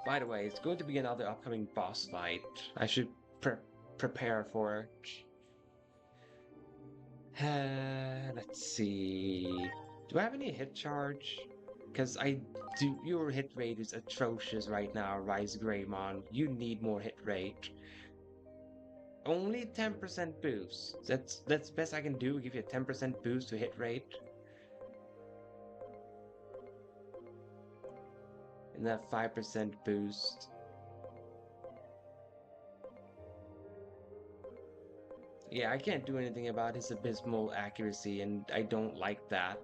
By the way, it's going to be another upcoming boss fight. I should prepare for it. Let's see. Do I have any hit charge? Because I do. Your hit rate is atrocious right now, Rise Greymon. You need more hit rate. Only 10% boost. That's best I can do. Give you a 10% boost to hit rate. And that 5% boost. Yeah, I can't do anything about his abysmal accuracy, and I don't like that.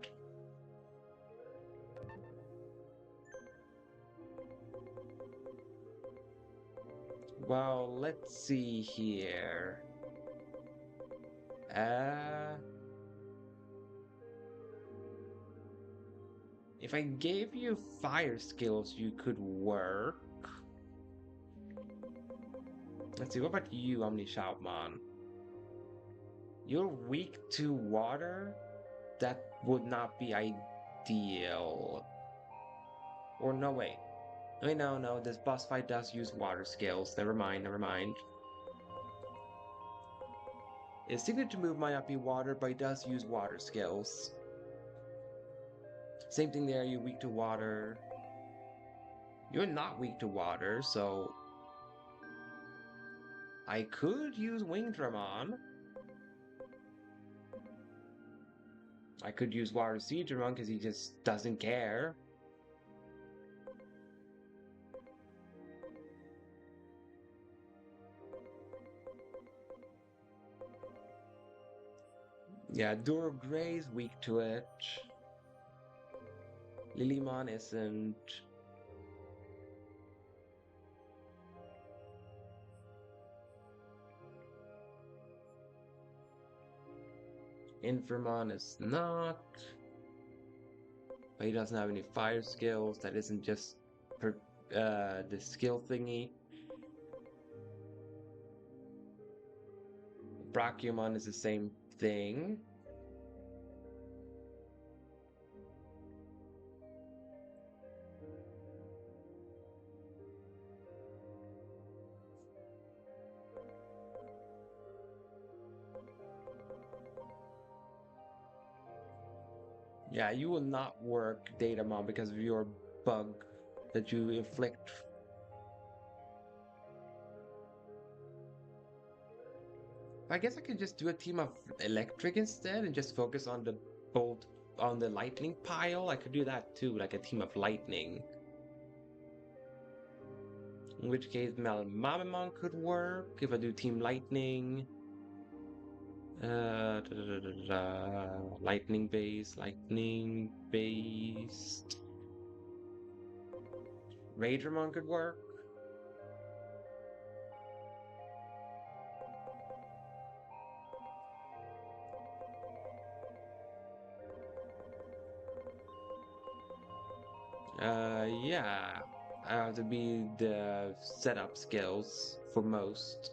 Well, let's see here. Uh, if I gave you fire skills, you could work. Let's see, what about you, Omnishoutmon? You're weak to water? That would not be ideal. Or no, wait. Wait, no, this boss fight does use water skills. Never mind, never mind. Its signature move might not be water, but it does use water skills. Same thing there, you're weak to water. You're not weak to water, so... I could use Wingdramon. I could use Water Seedramon because he just doesn't care. Yeah, Durogray's weak to it. Lilymon isn't. Inframon is not. But he doesn't have any fire skills. That isn't just the skill thingy. Brachiomon is the same thing. Yeah, you will not work Datamon because of your bug that you inflict. I guess I could just do a team of electric instead and just focus on the bolt on the lightning pile. I could do that too, like a team of lightning. In which case Calamaramon could work if I do team lightning. Lightning based. Raidramon could work. Yeah. I have to be the setup skills for most.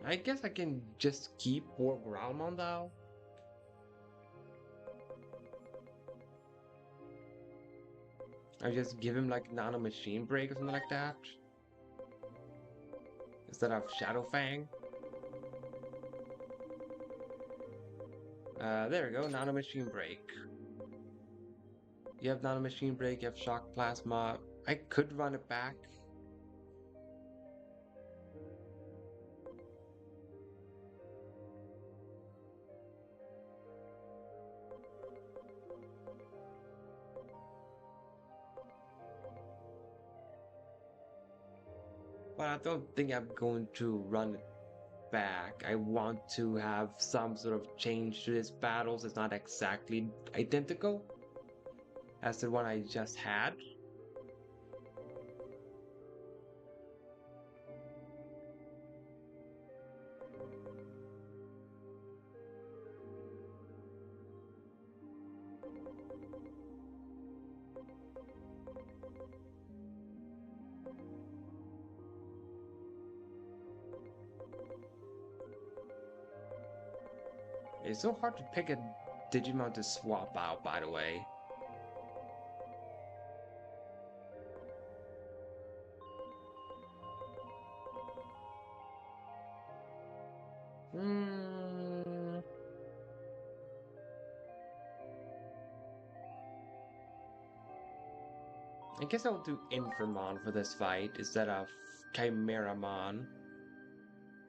I guess I can just keep poor Growlmon though. I just give him like Nano Machine Break or something like that. Instead of Shadow Fang. There we go, Nano Machine Break. You have Nano Machine Break, you have Shock Plasma. I could run it back. But I don't think I'm going to run it back. I want to have some sort of change to this battle so it's not exactly identical. as the one I just had. It's so hard to pick a Digimon to swap out, by the way. Hmm. I guess I'll do Inframon for this fight instead of Chimeramon.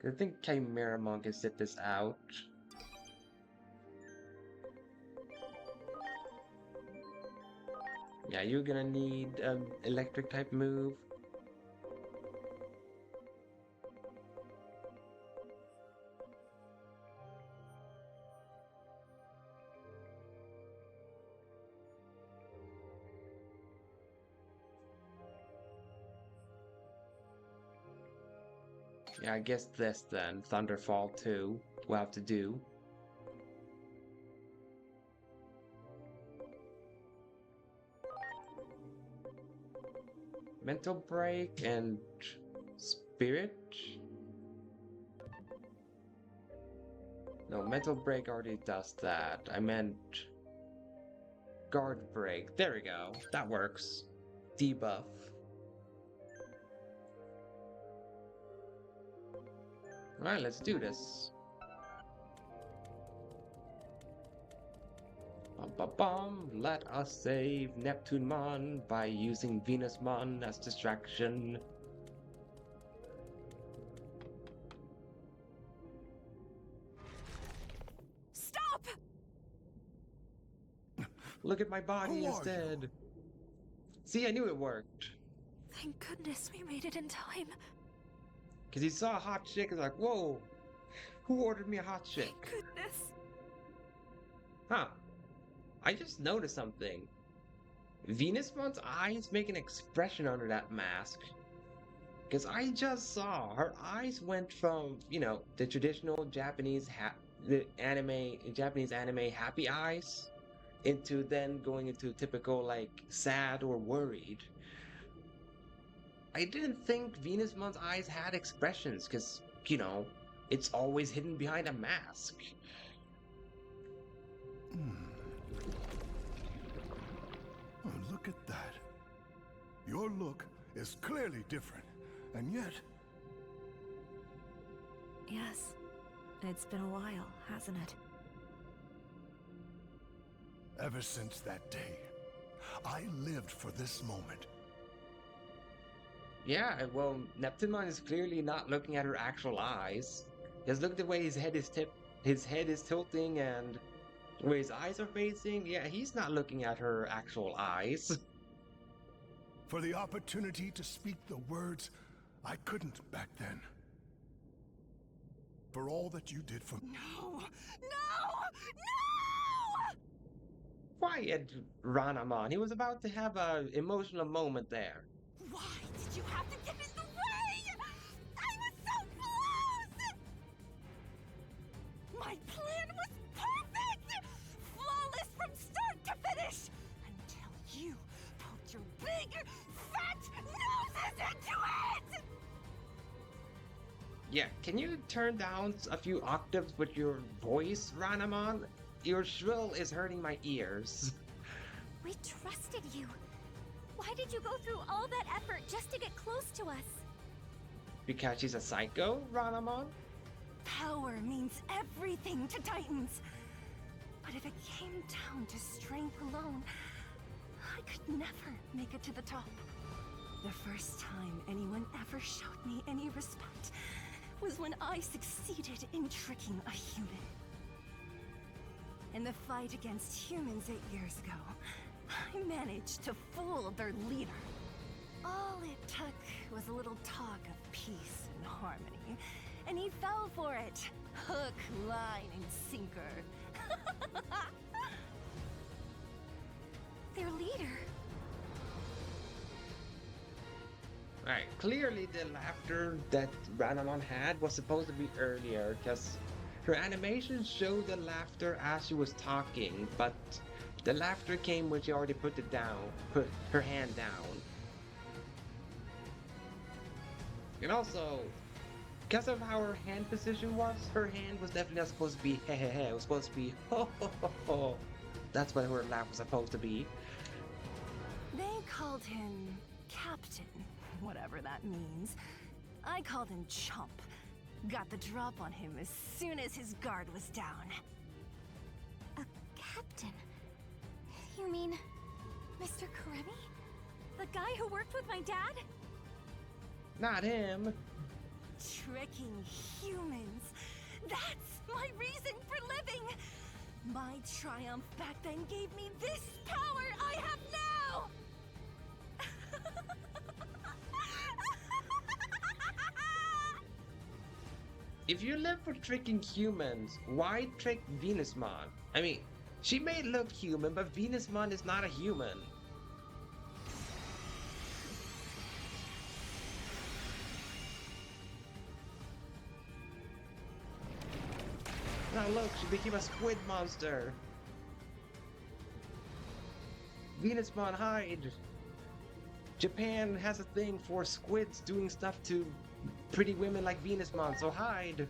I think Chimeramon can sit this out. Yeah, you're gonna need an electric type move. Yeah, I guess this then. Thunderfall 2 will have to do. Mental Break and Spirit? No, Mental Break already does that. I meant Guard Break. There we go. That works. Debuff. Alright, let's do this. Bum bum bum. Let us save Neptunemon by using Venusmon as distraction. Stop! Look at my body instead. See, I knew it worked. Thank goodness we made it in time. Because he saw a hot chick and was like, whoa, who ordered me a hot chick? Thank goodness. Huh. I just noticed something. Venusmon's eyes make an expression under that mask. Because I just saw her eyes went from, you know, the traditional Japanese Japanese anime happy eyes into then going into typical like sad or worried. I didn't think Venusmon's eyes had expressions because, you know, it's always hidden behind a mask. Oh, look at that. Your look is clearly different, and yet... Yes, it's been a while, hasn't it? Ever since that day, I lived for this moment. Yeah, well, Neptunemon is clearly not looking at her actual eyes. Just look at the way his head is tilting and where his eyes are facing. Yeah, he's not looking at her actual eyes. For the opportunity to speak the words I couldn't back then. For all that you did for me. No! No! No! Quiet, Ranamon. He was about to have an emotional moment there. Why did you have to get in the way? I was so close! My plan was perfect! Flawless from start to finish! Until you poked your big, fat noses into it! Yeah, can you turn down a few octaves with your voice, Ranamon? Your shrill is hurting my ears. We trusted you. Why did you go through all that effort just to get close to us? Because she's a psycho, Ranamon? Power means everything to Titans. But if it came down to strength alone, I could never make it to the top. The first time anyone ever showed me any respect was when I succeeded in tricking a human. In the fight against humans 8 years ago, I managed to fool their leader. All it took was a little talk of peace and harmony, and he fell for it. Hook, line, and sinker. Their leader? Alright, clearly the laughter that Ranamon had was supposed to be earlier, because her animations showed the laughter as she was talking, but the laughter came when she already put her hand down. And also, because of how her hand position was, her hand was definitely not supposed to be heh heh heh, it was supposed to be ho ho ho ho. That's what her laugh was supposed to be. They called him Captain, whatever that means. I called him Chump. Got the drop on him as soon as his guard was down. A captain? You mean Mr. Karemi? The guy who worked with my dad? Not him. Tricking humans. That's my reason for living. My triumph back then gave me this power I have now. If you live for tricking humans, why trick Venusmon? I mean, she may look human, but Venusmon is not a human. Now look, she became a squid monster. Venusmon, hide! Japan has a thing for squids doing stuff to pretty women like Venusmon, so hide!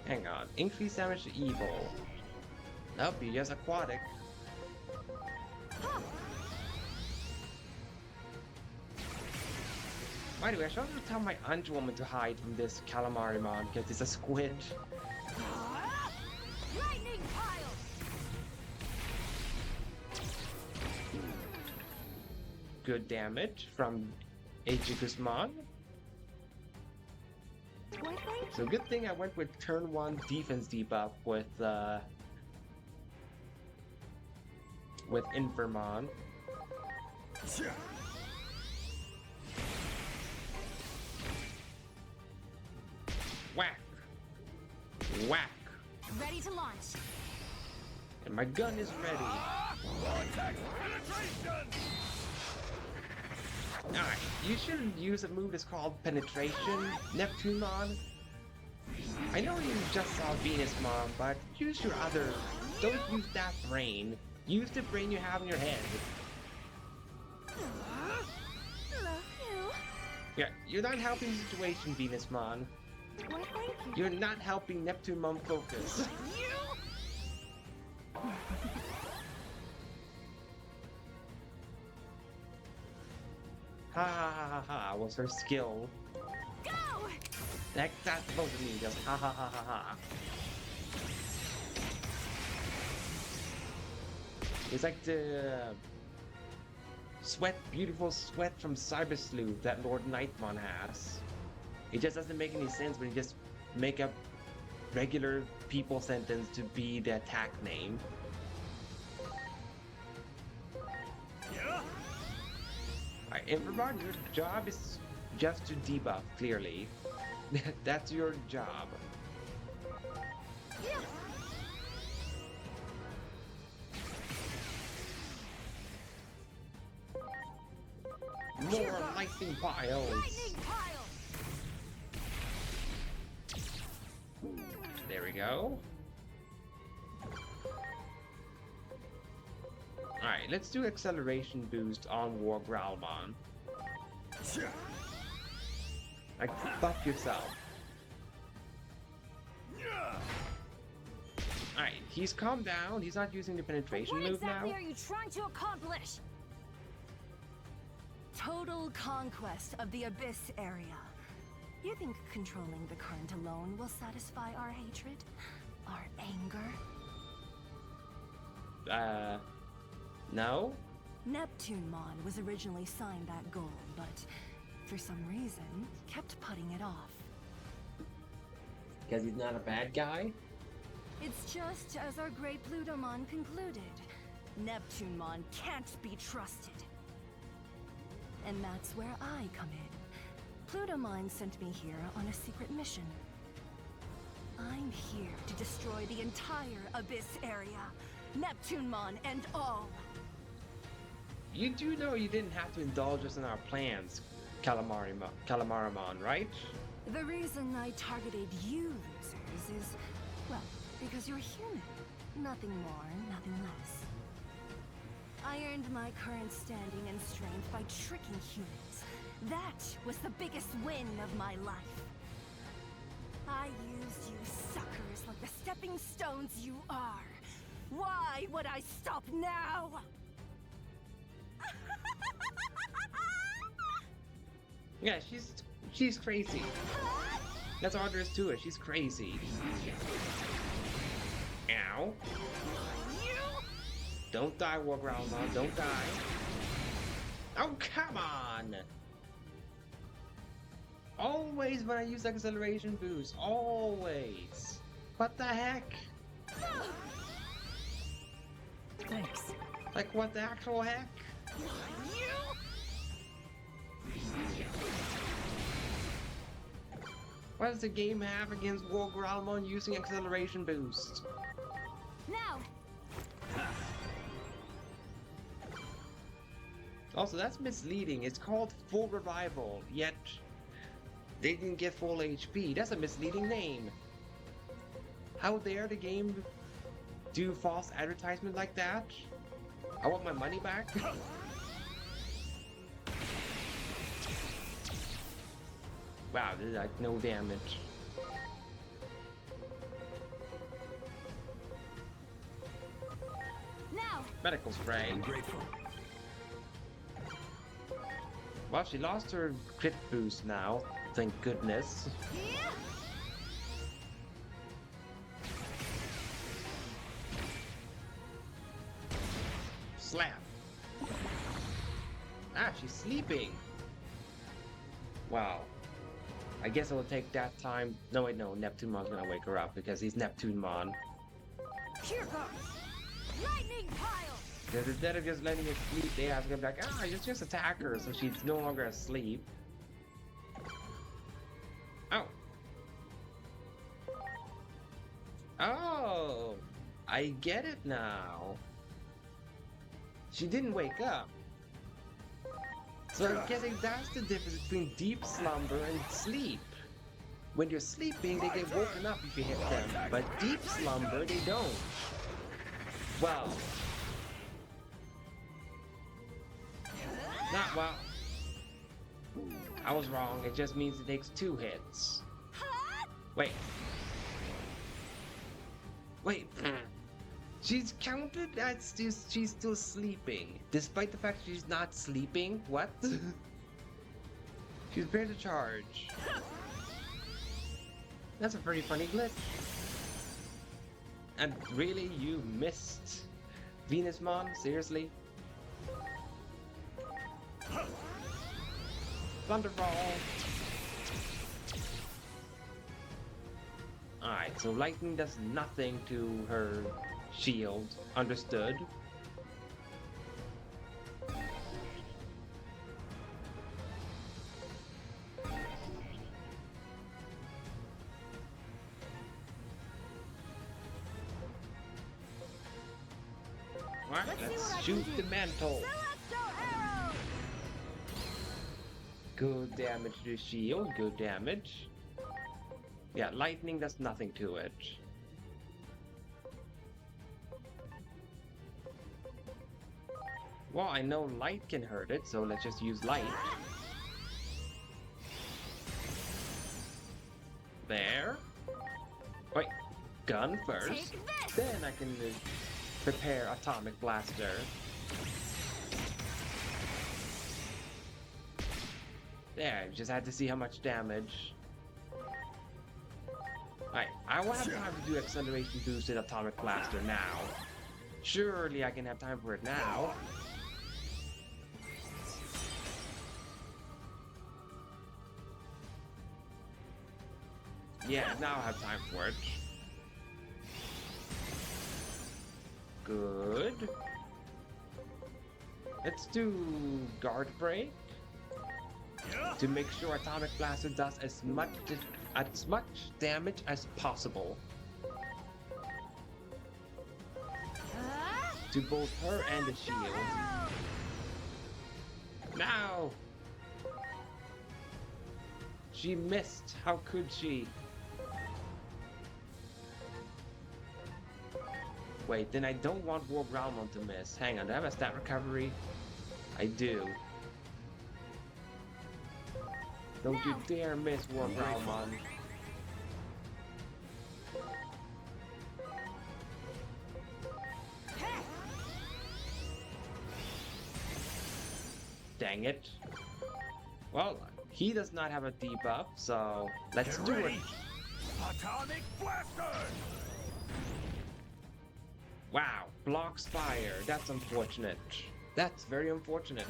Hang on, increase damage to evil. Nope, you're just aquatic. By the way, I should also tell my aunt woman to hide from this Calamaramon because it's a squid. Lightning pile. Good damage from Ejigusmon. So good thing I went with turn 1 defense debuff with Infermon. Whack! Whack! Ready to launch. And my gun is ready. Alright, you should use a move that's called Penetration, Neptunemon. I know you just saw Venusmon, but use your other... Don't use that brain. Use the brain you have in your head. Love you. Yeah, you're not helping the situation, Venusmon. Why, thank you. You're not helping Neptunemon focus. Ha ha ha ha ha, was her skill. Go! That's supposed to mean just ha ha ha ha ha. It's like the beautiful sweat from Cyber Sleuth that Lord Nightmon has. It just doesn't make any sense when you just make up regular people sentence to be the attack name. Alright, Infermon, your job is just to debuff, clearly. That's your job. Yeah. More lightning piles! Lightning pile! There we go. Alright, let's do acceleration boost on War Growlmon. Like, fuck yourself. Alright, he's calmed down. He's not using the penetration What move exactly now. are you trying to accomplish? Total conquest of the Abyss area. You think controlling the current alone will satisfy our hatred? Our anger? No? Neptunemon was originally signed that goal, but for some reason, kept putting it off. Because he's not a bad guy? It's just as our great Plutomon concluded. Neptunemon can't be trusted. And that's where I come in. Plutomon sent me here on a secret mission. I'm here to destroy the entire Abyss area, Neptunemon and all. You do know you didn't have to indulge us in our plans, Calamaramon, right? The reason I targeted you losers is, well, because you're human. Nothing more, nothing less. I earned my current standing and strength by tricking humans. That was the biggest win of my life. I used you suckers like the stepping stones you are. Why would I stop now? Yeah, she's crazy. That's all there is to it. She's crazy. Ow. Don't die, Ranamon. Don't die. Oh, come on! Always when I use acceleration boost. Always. What the heck? Thanks. Like, what the actual heck? What does the game have against Ranamon using acceleration boost? Now! Also, that's misleading. It's called Full Revival, yet they didn't get full HP. That's a misleading name. How dare the game do false advertisement like that? I want my money back. Wow, this is like no damage. Now! Medical spray. I'm grateful. Well, she lost her crit boost now. Thank goodness. Yeah. Slap. Ah, she's sleeping. Wow. I guess it'll take that time. No, wait, no. Neptunemon's gonna wake her up because he's Neptunemon. Here goes! Lightning pile! Because instead of just letting her sleep, they have to be like, ah, just attack her so she's no longer asleep. Oh. Oh. I get it now. She didn't wake up. So I'm guessing that's the difference between deep slumber and sleep. When you're sleeping, they get woken up if you hit them, but deep slumber, they don't. Well. Not well. I was wrong. It just means it takes 2 hits. Wait. Wait. She's counted as she's still sleeping, despite the fact she's not sleeping. What? She's prepared to charge. That's a pretty funny glitch. And really, you missed Venusmon? Seriously? Thunderfall. Alright, so lightning does nothing to her shield. Understood. Alright, let's shoot the mantle. Good damage to the shield, good damage. Yeah, lightning does nothing to it. Well, I know light can hurt it, so let's just use light. There. Wait, gun first. Then I can prepare atomic blaster. There, just had to see how much damage. Alright, I will have time to do acceleration boosted atomic blaster now. Surely I can have time for it now. Yeah, now I have time for it. Good. Let's do guard break. to make sure Atomic Blaster does as much damage as possible to both her and the shield. No! She missed. How could she? Wait, then I don't want War Ranamon to miss. Hang on, do I have a stat recovery? I do. Don't you dare miss War Ranamon. Dang it. Well, he does not have a debuff, so let's do it. Atomic Blaster! Wow, blocks fire. That's unfortunate. That's very unfortunate.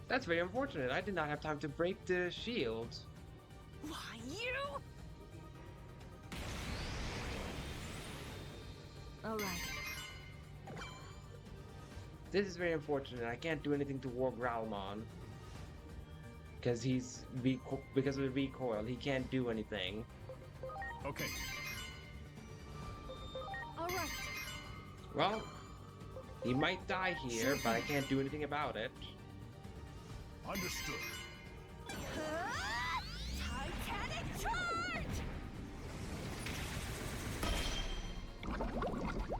That's very unfortunate. I did not have time to break the shield. Why, you? All right. This is very unfortunate. I can't do anything to War Growlmon. Because because of the recoil, he can't do anything. Okay. All right. Well, he might die here, but I can't do anything about it. Understood. Titanic charge!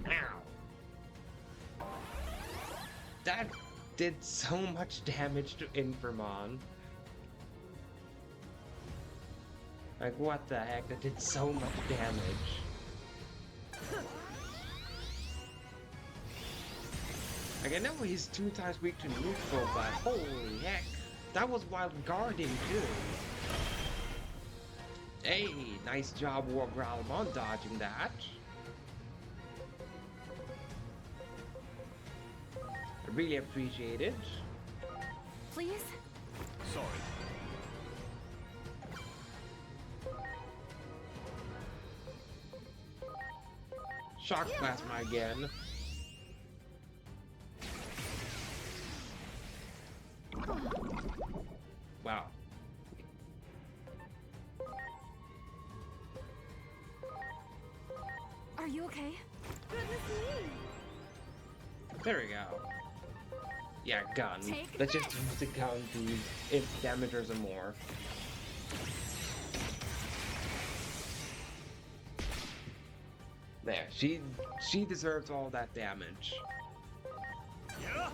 Ow. That did so much damage to Infamon. Like, what the heck? That did so much damage. Like, I know he's 2 times weak to neutral, but holy heck. That was while guarding, too. Hey, nice job, War Growlmon, dodging that. I really appreciate it. Please? Sorry. Shock Plasma again. Wow. Are you okay? Goodness me! There we go. Yeah, gun. Take Let's just use the gun to damage her some more. There, she deserves all that damage. Yeah.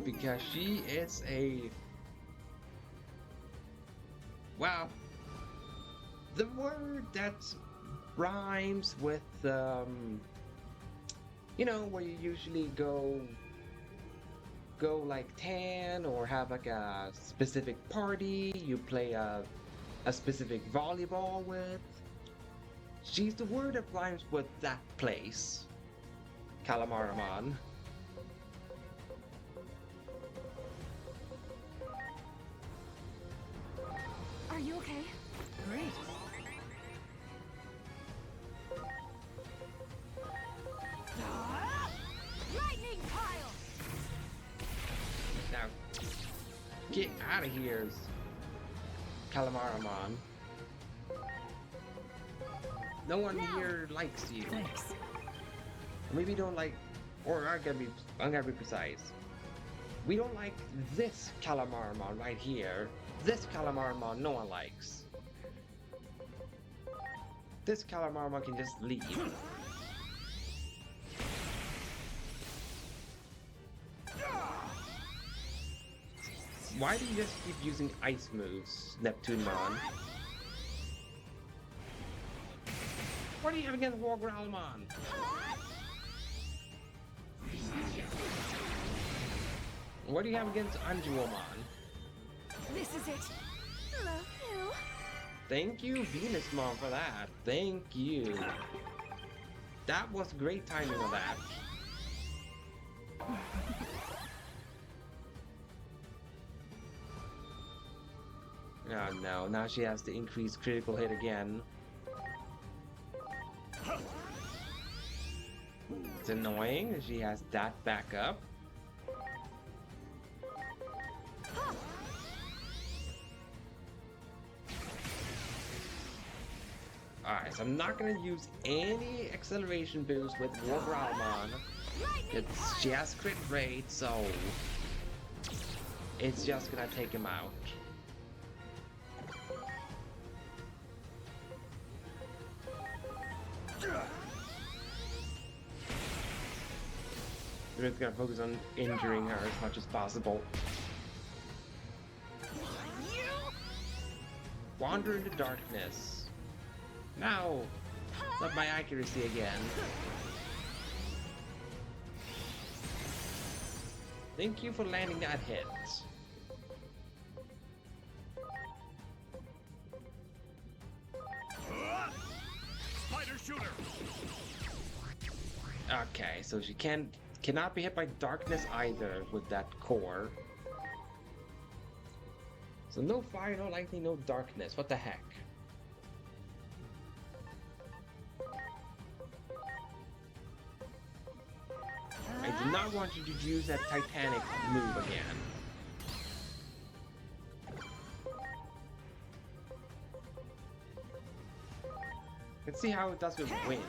Because she is a... Wow. The word that rhymes with, you know, where you usually go like tan or have like a specific party you play a specific volleyball with. She's the word that rhymes with that place. Calamaramon. Are you okay? Great. Lightning pile! Now, get out of here, Calamaramon. No one here likes you. Thanks. Maybe don't like, or I'm gonna be precise. We don't like this Calamaramon right here. This Calamaramon no one likes. This Calamaramon can just leave. Why do you just keep using ice moves, Neptunemon? What do you have against War Growlmon? What do you have against Anjuomon? This is it. Love you. Thank you, Venusmon, for that. Thank you. That was great timing of that. Oh no, now she has to increase critical hit again. It's annoying that she has that backup. Alright, so I'm not gonna use any acceleration boost with Ranamon. She has crit rate, so it's just gonna take him out. We're just gonna focus on injuring her as much as possible. Wander into darkness. No! Not my accuracy again. Thank you for landing that hit. Spider shooter. Okay, so she cannot be hit by darkness either with that core. So no fire, no lightning, no darkness. What the heck? I do not want you to use that Titanic move again. Let's see how it does with wind.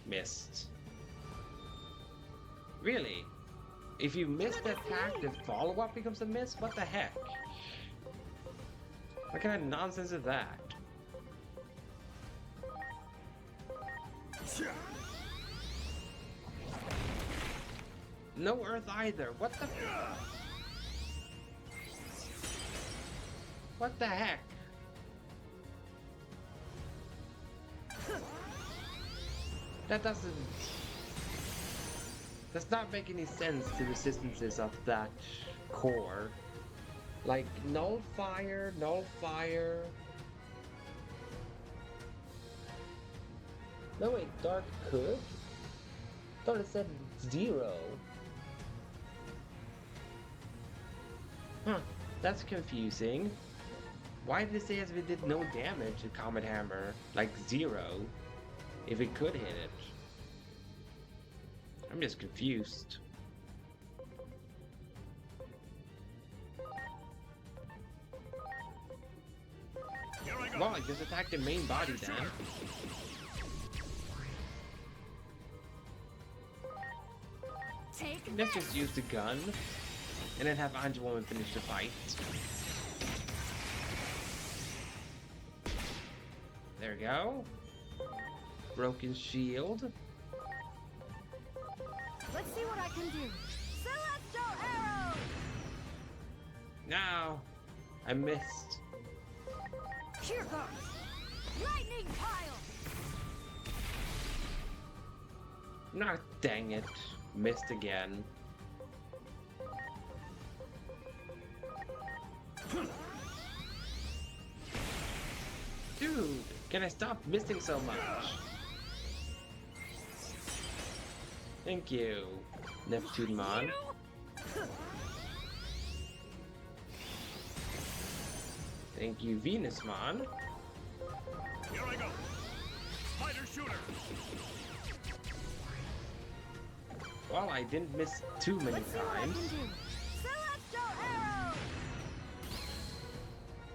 Missed. Really? If you miss the attack, the follow-up becomes a miss? What the heck? What kind of nonsense is that? No earth either. What the? What the heck? That doesn't... does not make any sense, the resistances of that core. Like, null fire, null fire... No wait, dark could? Thought it said 0. Huh, that's confusing. Why did it say as if it did no damage to Comet Hammer? Like 0? If it could hit it. I'm just confused. Well, I just attacked the main body then. Let's just use the gun, and then have Angelwoman finish the fight. There we go. Broken shield. Let's see what I can do. Celestial arrow! No, I missed. Here goes! Lightning pile! No, dang it. Missed again. Dude, can I stop missing so much? Thank you, Neptunemon. Thank you, Venusmon. Here I go. Spider shooter. Well, I didn't miss too many times. Celestial arrow!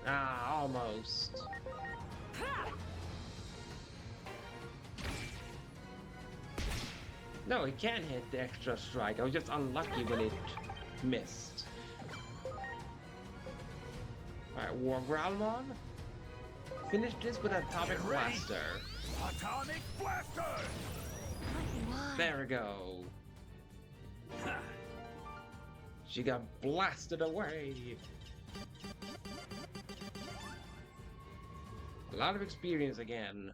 Ah, almost. No, it can hit the extra strike. I was just unlucky when it missed. Alright, Ranamon. Finish this with Atomic Blaster. Atomic blaster. There we go. She got blasted away. A lot of experience again.